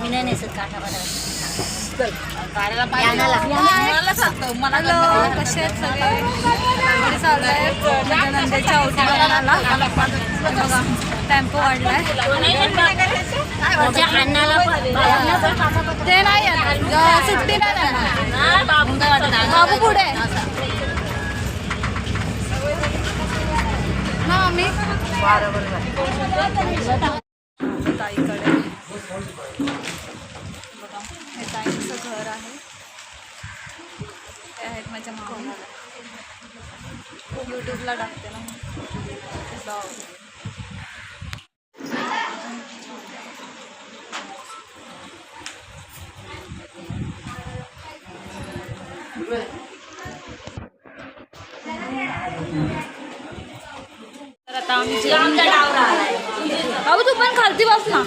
मी नाही नेसत काटा बारा कसे आहेत सगळे चालू आहे माझ्या नंदेच्या औषधाला बघा टेम्पो वाढलाय ते नाही सुट्टी नाही बाबू पुढे ना आम्ही ताईकडे बघा हे ताईंचं घर आहे ते आहेत माझ्या मामा यूट्यूबला टाकते ना जाऊ बाबू तू पण खालती बस ना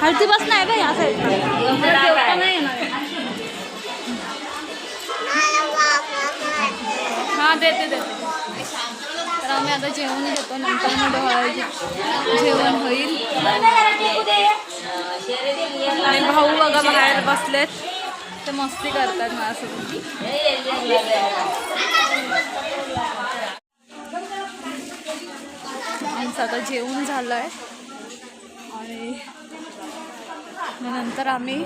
खालती बस नाही का या साईडला नाही हां देते तर आम्ही आता जेवण घेतो नंतर मग जेवण होईल आणि भाऊ बघा बाहेर बसलेत ते मस्ती करतात माझ्यासोबत आमचं आता जेवण झालं आहे आणि नंतर आम्ही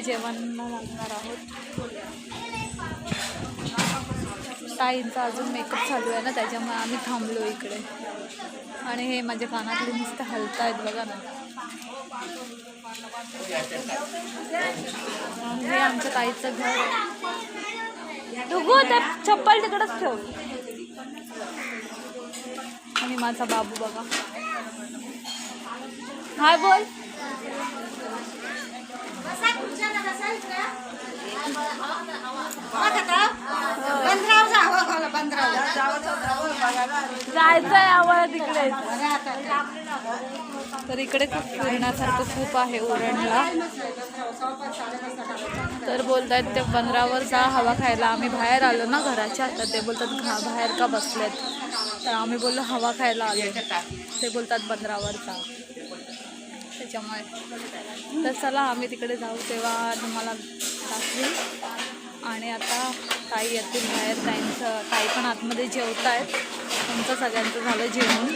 जेवणाला लागणार आहोत ताईंचा अजून मेकअप चालू आहे ना त्याच्यामुळे आम्ही थांबलो इकडे आणि हे माझ्या कानातले नुसतं हलत आहेत बघा ना हे आमच्या ताईचं घर आहे डुगू ते चप्पल तिकडंच ठेव आणि माझा बाबू बघा हाय बोल जायचंय आम्हाला तिकडे तर इकडे खूप फिरण्यासारखं खूप आहे उरणला तर बोलतायत ते 15वर जा हवा खायला आम्ही बाहेर आलो ना घराच्या तर ते बोलतात बाहेर का बसलेत तर आम्ही बोललो हवा खायला आलो ते बोलतात 15वर जा त्याच्यामुळे तर चला आम्ही तिकडे जाऊ तेव्हा तुम्हाला दाखवेल आणि आता ताई येतील बाहेर ताई पण आतमध्ये जेवत आहेत तुमचं सगळ्यांचं झालं जेवण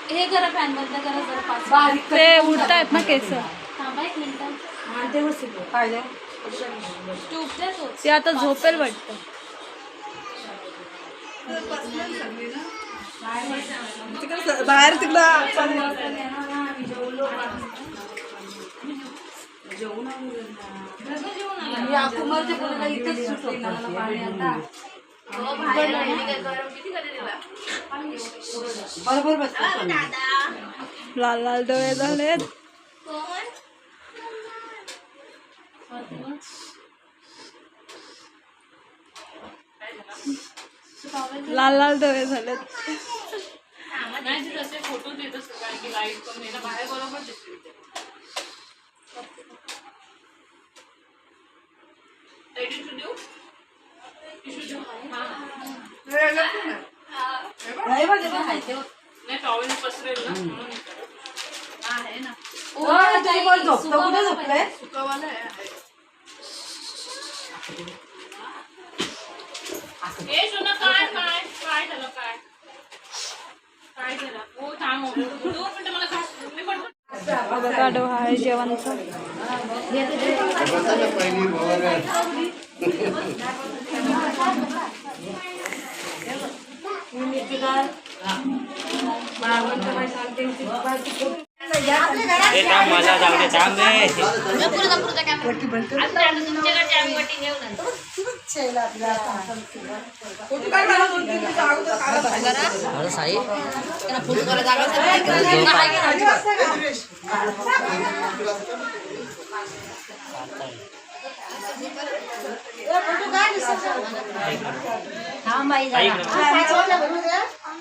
हे करा फॅन बंद करा जरा ते उडतायत ना केस ते आता झोपेल वाटतं बाहेर तिकडं लाल लाल डोळे झालेत लाल लाल डोळे झालेत फोटो देत असतो कारण की लाईट कमी बाहेर बरोबर दिसते टॉवेल पसरेल ना आहे ना झोपतो कुठे झोपलंय सुकावाला आहे हे सोना काय काय काय झालं काय काय झालं हो थांब 2 मिनिटं मला मी पण अवोकाडो आहे जेवणचं मला जाऊ दे फोटो काय काढा 2-3 दिवस अगोदर काढा साई त्यांना फोटो करायला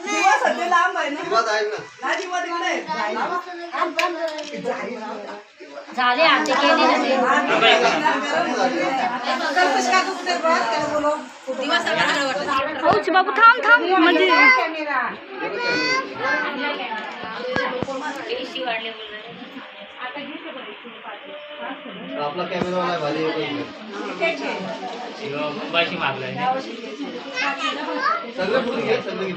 दिवा सध्या लांब आहे ना हा दिवा तिकडे झाले आरती केली ना ते होच बाबू थांब थांब म्हणजे आपला कॅमेरावाला भारी मुंबईशी मागलाय सगळे फुल घे सगळे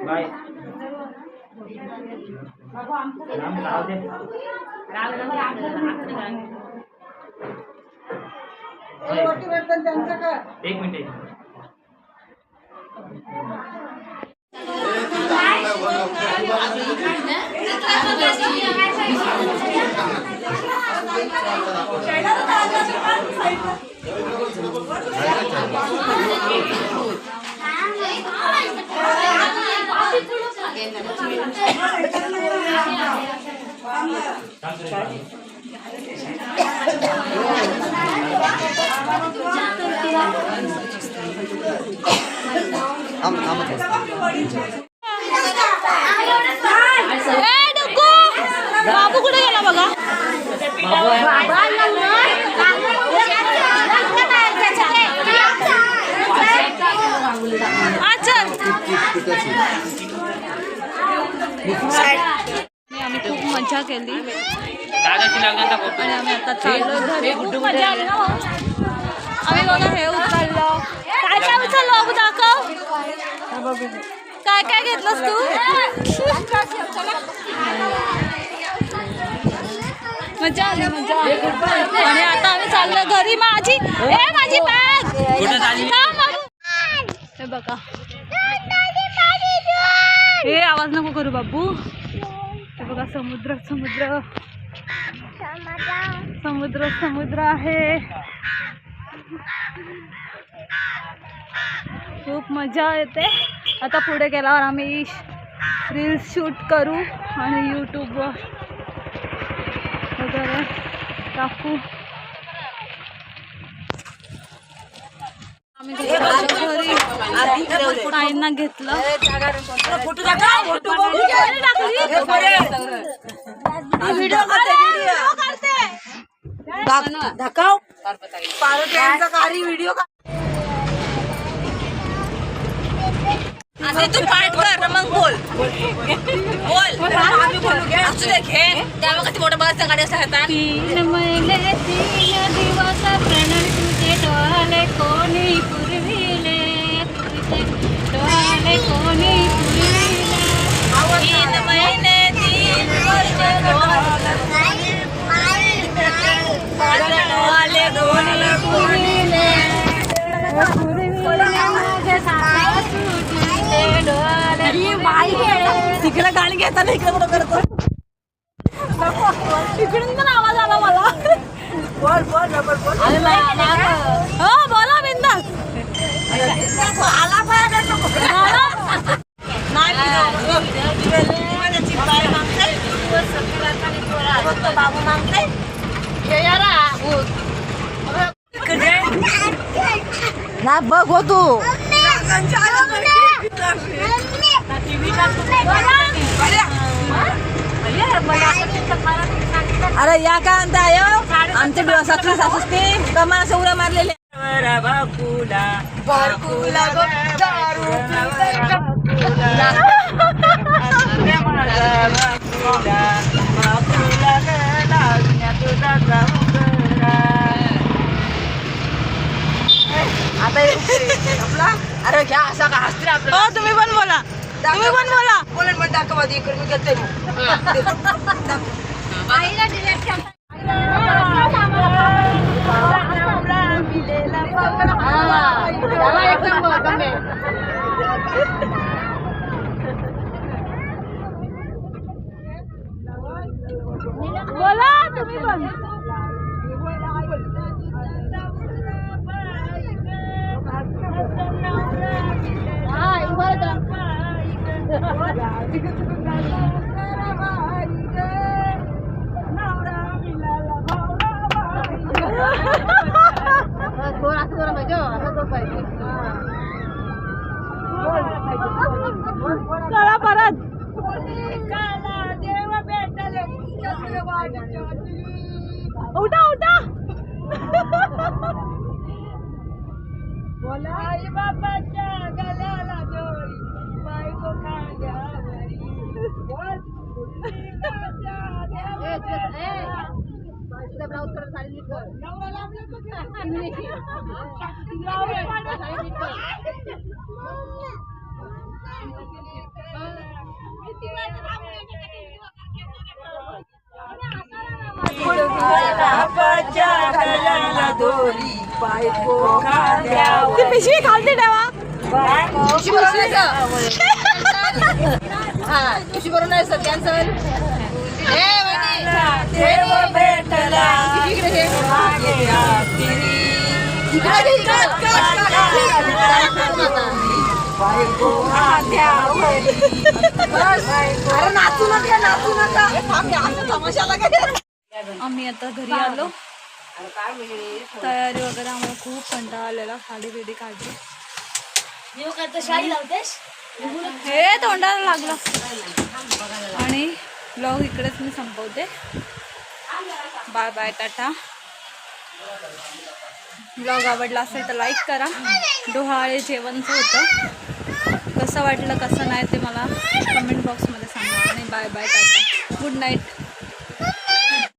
बाय एक मिनिट बाबू कुठे गेला बघा आम्ही खूप मजा केली दादाची लग्नाचा फोटो आणि आम्ही आता चाललो घरी. खूप मजा आली ना भाऊ? आम्ही बघा हे उचललं. काय काय उचललं बाबू दाखव. काय काय घेतलंस तू? मजा आली मजा आली. आणि आता आम्ही चाललो घरी. माझी बॅग कुठं झाली हे बघा. हे आवाज नको करू बाबू. हे बघा समुद्र समुद्र समुद्र समुद्र आहे. खूप मजा येते. आता पुढे गेल्यावर आम्ही रील्स शूट करू आणि यूट्यूबवर वगैरे टाकू. आम्ही घरी आईंना घेतलं. धकाव पार्वती यांचा कारी व्हिडिओ असे तू पाठ कर मग बोल असू दे घे त्यामुळे कधी मोठं बस गाडी असं हातात 3 महिने 3 दिवस प्रणय तुझे डोळे कोणी पुरविले तुझे डोळे कोणी पुरविले 3 महिने 3 वर्ष डोळे कोणी पुरविले माझे सासूचे डोळे. तिकडे गाणी घेताना इकडे कुठं करतो इकडून पण आवाज आला मला. बोल बोल डबल बोल हो बोला बिंदास. आला बाबू मागते ना बघ हो तू अरे या का म्हणता आमच्या सासू सासूसते कमा सौरा मारलेले अरे घ्या असा का हसते आपलं हो तुम्ही पण बोला, तुम्ही पण बोला. बोला मग दाखवा आधी इकडे मी घेते बोला तुम्ही पण. चला परत. उठा उठा. ती पिशवी खालती ठेवा. कशी बरोबर नाही सर कॅन्सल अरे नाचू नका तमाशाला काय. आम्ही आता घरी आलो. तयारी वगैरे आम्हाला खूप कंटाळा आलेला. साडी बिडी काढली. हे तोंडाला लागलं. आणि ब्लॉग इकडेच मी संपवते. Bye bye Tata. ब्लॉग आवडला असेल तर लाईक करा. डोहाळे जेवणचं होतं. कसं वाटलं कसं नाही ते मला कमेंट बॉक्समध्ये सांगा. आणि bye bye tata. Good night.